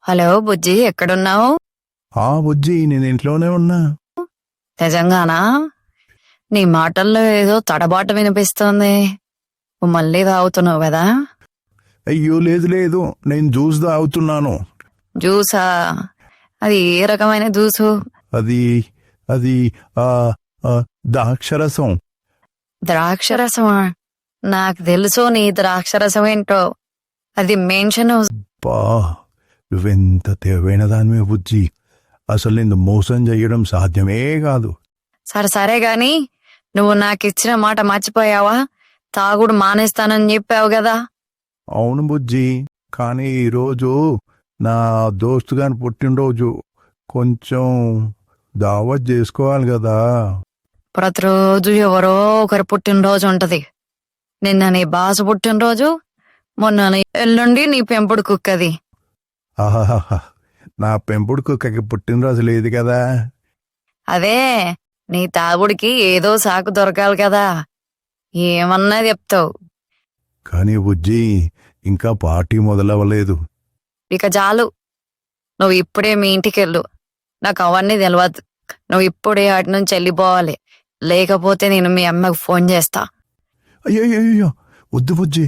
Hello బుజ్జి, ఎక్కడున్నావు? బుజ్జి నేను ఇంట్లోనే ఉన్నా. నిజంగానా? నీ మాటల్లో ఏదో తడబాటు వినిపిస్తోంది. నువ్వు మళ్ళీ తాగుతున్నావు కదా? అయ్యో లేదు లేదు, నేను జ్యూస్ తాగుతున్నాను. జ్యూసా? అది ఏ రకమైన జ్యూసు? అది అది ఆ ఆ, ద్రాక్షరసం. ద్రాక్షరసమా? నాకు తెలుసు నీ ద్రాక్షరసం ఏంటో. అది మెన్షన్. బా, నువ్వెంత తెలివైన దానివే బుజ్జి. అసలు నిన్ను మోసం చేయడం సాధ్యమే కాదు. సరే సరే గాని నువ్వు నాకిచ్చిన మాట మర్చిపోయావా? తాగుడు మానేస్తానని చెప్పావు కదా. అవును బుజ్జి, కానీ ఈరోజు నా దోస్తు గాని పుట్టినరోజు, కొంచెం దావత్ చేసుకోవాలి కదా. ప్రతిరోజు ఎవరో ఒకరి పుట్టినరోజు ఉంటది. నిన్న నీ బాసు పుట్టినరోజు, మొన్న ఎల్లుండి నీ పెంపుడు కుక్కది. ఆహాహా, నా పెంపుడు కుక్కకి పుట్టినరోజు లేదు కదా. అదే, నీ తాగుడికి ఏదో సాకు దొరకాలి కదా. ఏమన్నా చెప్తావు. కానీ బుజ్జి, ఇంకా పార్టీ మొదలవ్వలేదు. ఇక చాలు, నువ్వు ఇప్పుడే మీ ఇంటికెళ్ళు. నాకు అవన్నీ తెలియదు. నువ్వు ఇప్పుడే అటు నుంచి వెళ్ళిపోవాలి, లేకపోతే నేను మీ అమ్మకు ఫోన్ చేస్తా. అయ్యో వద్దు బుజ్జి.